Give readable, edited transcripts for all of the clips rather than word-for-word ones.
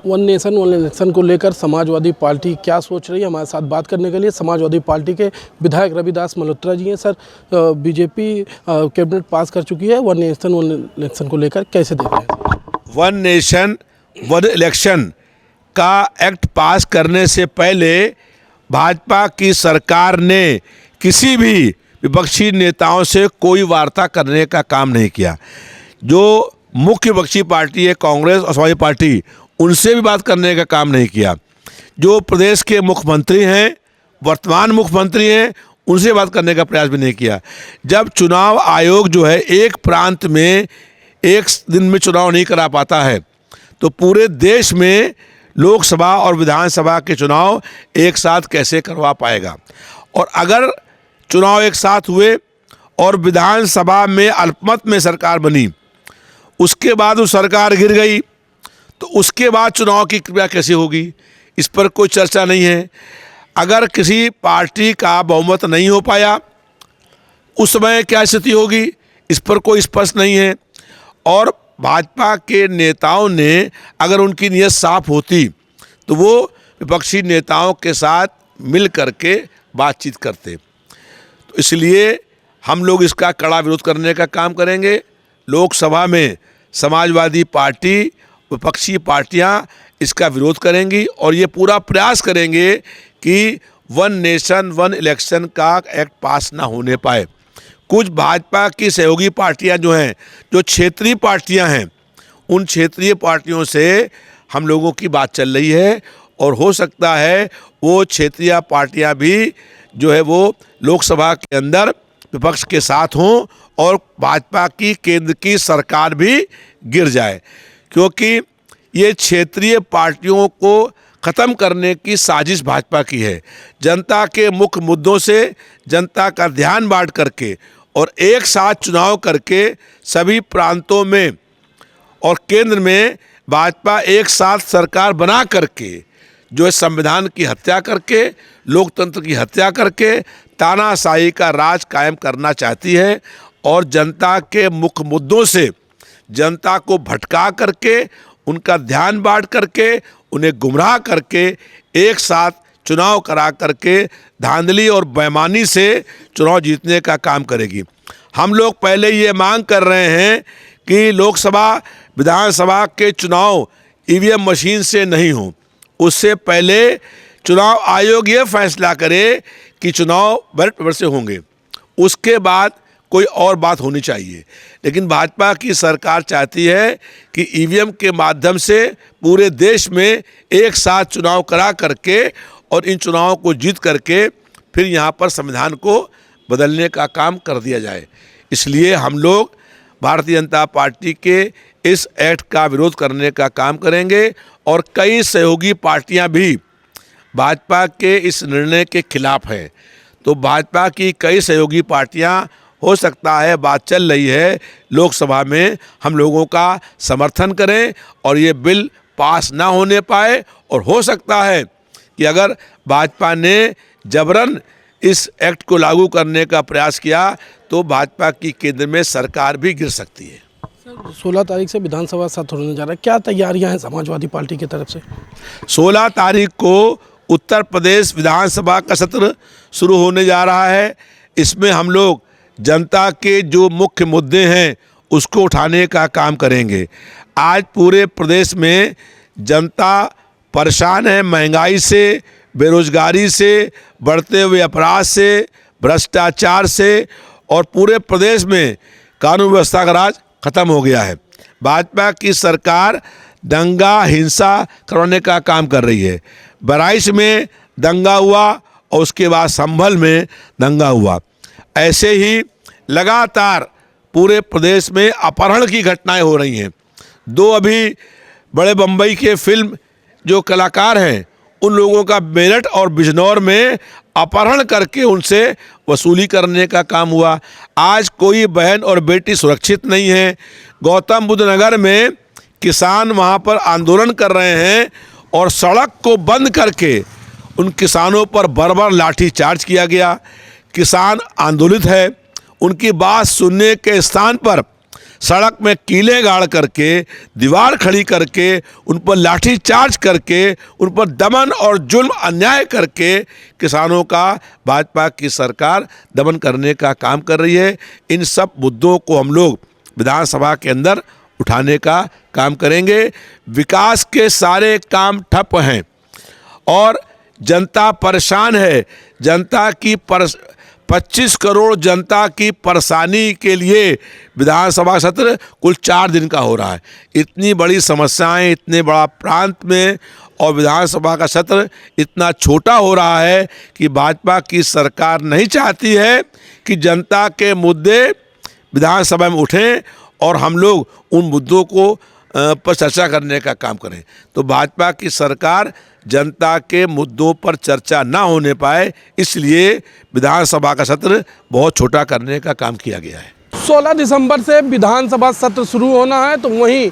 One nation one election को लेकर Samajwadi party क्या सोच रही है, हमारे साथ बात करने के लिए समाजवादी पार्टी के विधायक रविदास मल्होत्रा जी हैं। सर, बीजेपी कैबिनेट पास कर चुकी है, वन नेशन वन इलेक्शन को लेकर कैसे देख रहे हैं? वन नेशन वन इलेक्शन का एक्ट पास करने से पहले भाजपा की सरकार ने किसी भी विपक्षी नेताओं से कोई वार्ता करने का काम नहीं किया। जो मुख्य विपक्षी पार्टी है कांग्रेस और समाजवादी पार्टी, उनसे भी बात करने का काम नहीं किया। जो प्रदेश के मुख्यमंत्री हैं, वर्तमान मुख्यमंत्री हैं, उनसे बात करने का प्रयास भी नहीं किया। जब चुनाव आयोग जो है एक प्रांत में एक दिन में चुनाव नहीं करा पाता है, तो पूरे देश में लोकसभा और विधानसभा के चुनाव एक साथ कैसे करवा पाएगा। और अगर चुनाव एक साथ हुए और विधानसभा में अल्पमत में सरकार बनी, उसके बाद वो सरकार गिर गई, तो उसके बाद चुनाव की प्रक्रिया कैसे होगी, इस पर कोई चर्चा नहीं है। अगर किसी पार्टी का बहुमत नहीं हो पाया, उस समय क्या स्थिति होगी, इस पर कोई स्पष्ट नहीं है। और भाजपा के नेताओं ने अगर उनकी नीयत साफ होती तो वो विपक्षी नेताओं के साथ मिल करके बातचीत करते। तो इसलिए हम लोग इसका कड़ा विरोध करने का काम करेंगे। लोकसभा में समाजवादी पार्टी, विपक्षी पार्टियां इसका विरोध करेंगी और ये पूरा प्रयास करेंगे कि वन नेशन वन इलेक्शन का एक्ट पास ना होने पाए। कुछ भाजपा की सहयोगी पार्टियां जो हैं, जो क्षेत्रीय पार्टियां हैं, उन क्षेत्रीय पार्टियों से हम लोगों की बात चल रही है और हो सकता है वो क्षेत्रीय पार्टियां भी जो है वो लोकसभा के अंदर विपक्ष के साथ हों और भाजपा की केंद्र की सरकार भी गिर जाए, क्योंकि ये क्षेत्रीय पार्टियों को ख़त्म करने की साजिश भाजपा की है। जनता के मुख्य मुद्दों से जनता का ध्यान बांट करके और एक साथ चुनाव करके सभी प्रांतों में और केंद्र में भाजपा एक साथ सरकार बना करके जो है संविधान की हत्या करके, लोकतंत्र की हत्या करके तानाशाही का राज कायम करना चाहती है और जनता के मुख्य मुद्दों से जनता को भटका करके, उनका ध्यान बांट करके, उन्हें गुमराह करके एक साथ चुनाव करा करके धांधली और बेईमानी से चुनाव जीतने का काम करेगी। हम लोग पहले ये मांग कर रहे हैं कि लोकसभा विधानसभा के चुनाव ईवीएम मशीन से नहीं हों, उससे पहले चुनाव आयोग ये फैसला करे कि चुनाव बैलेट पेपर से होंगे, उसके बाद कोई और बात होनी चाहिए। लेकिन भाजपा की सरकार चाहती है कि ईवीएम के माध्यम से पूरे देश में एक साथ चुनाव करा करके और इन चुनावों को जीत करके फिर यहाँ पर संविधान को बदलने का काम कर दिया जाए। इसलिए हम लोग भारतीय जनता पार्टी के इस एक्ट का विरोध करने का काम करेंगे और कई सहयोगी पार्टियां भी भाजपा के इस निर्णय के खिलाफ हैं। तो भाजपा की कई सहयोगी पार्टियां, हो सकता है बात चल रही है लोकसभा में, हम लोगों का समर्थन करें और ये बिल पास ना होने पाए। और हो सकता है कि अगर भाजपा ने जबरन इस एक्ट को लागू करने का प्रयास किया तो भाजपा की केंद्र में सरकार भी गिर सकती है। सर, 16 तारीख से विधानसभा सत्र होने जा रहा है, क्या तैयारियां हैं समाजवादी पार्टी की तरफ से? 16 तारीख को उत्तर प्रदेश विधानसभा का सत्र शुरू होने जा रहा है। इसमें हम लोग जनता के जो मुख्य मुद्दे हैं उसको उठाने का काम करेंगे। आज पूरे प्रदेश में जनता परेशान है, महंगाई से, बेरोजगारी से, बढ़ते हुए अपराध से, भ्रष्टाचार से, और पूरे प्रदेश में कानून व्यवस्था का राज खत्म हो गया है। भाजपा की सरकार दंगा हिंसा करवाने का काम कर रही है। बहराइच में दंगा हुआ और उसके बाद संभल में दंगा हुआ। ऐसे ही लगातार पूरे प्रदेश में अपहरण की घटनाएं हो रही हैं। 2 अभी बड़े बम्बई के फिल्म जो कलाकार हैं, उन लोगों का मेरठ और बिजनौर में अपहरण करके उनसे वसूली करने का काम हुआ। आज कोई बहन और बेटी सुरक्षित नहीं है। गौतम बुद्ध नगर में किसान वहाँ पर आंदोलन कर रहे हैं और सड़क को बंद करके उन किसानों पर बर्बर लाठी चार्ज किया गया। किसान आंदोलित है, उनकी बात सुनने के स्थान पर सड़क में कीलें गाड़ करके, दीवार खड़ी करके, उन पर लाठी चार्ज करके, उन पर दमन और जुल्म अन्याय करके किसानों का भाजपा की सरकार दमन करने का काम कर रही है। इन सब मुद्दों को हम लोग विधानसभा के अंदर उठाने का काम करेंगे। विकास के सारे काम ठप हैं और जनता परेशान है। जनता की 25 करोड़ जनता की परेशानी के लिए विधानसभा सत्र कुल 4 दिन का हो रहा है। इतनी बड़ी समस्याएं इतने बड़ा प्रांत में और विधानसभा का सत्र इतना छोटा हो रहा है कि भाजपा की सरकार नहीं चाहती है कि जनता के मुद्दे विधानसभा में उठें और हम लोग उन मुद्दों को पर चर्चा करने का काम करें। तो भाजपा की सरकार जनता के मुद्दों पर चर्चा ना होने पाए, इसलिए विधानसभा का सत्र बहुत छोटा करने का काम किया गया है। 16 दिसंबर से विधानसभा सत्र शुरू होना है, तो वहीं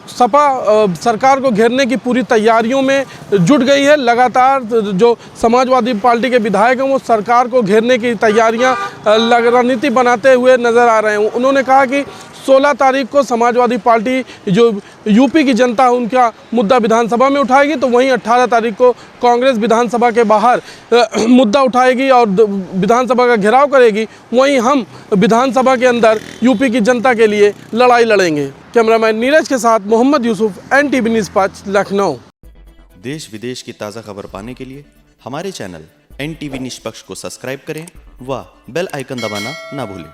सपा सरकार को घेरने की पूरी तैयारियों में जुट गई है। लगातार जो समाजवादी पार्टी के विधायक हैं वो सरकार को घेरने की तैयारियां रणनीति बनाते हुए नजर आ रहे हैं। उन्होंने कहा कि 16 तारीख को समाजवादी पार्टी जो यूपी की जनता है उनका मुद्दा विधानसभा में उठाएगी, तो वहीं 18 तारीख को कांग्रेस विधानसभा के बाहर मुद्दा उठाएगी और विधानसभा का घेराव करेगी। वहीं हम विधानसभा के अंदर यूपी की जनता के लिए लड़ाई लड़ेंगे। कैमरामैन नीरज के साथ मोहम्मद यूसुफ, NTV न्यूज़ 5, लखनऊ। देश विदेश की ताज़ा खबर पाने के लिए हमारे चैनल NTV निष्पक्ष को सब्सक्राइब करें व बेल आइकन दबाना ना भूलें।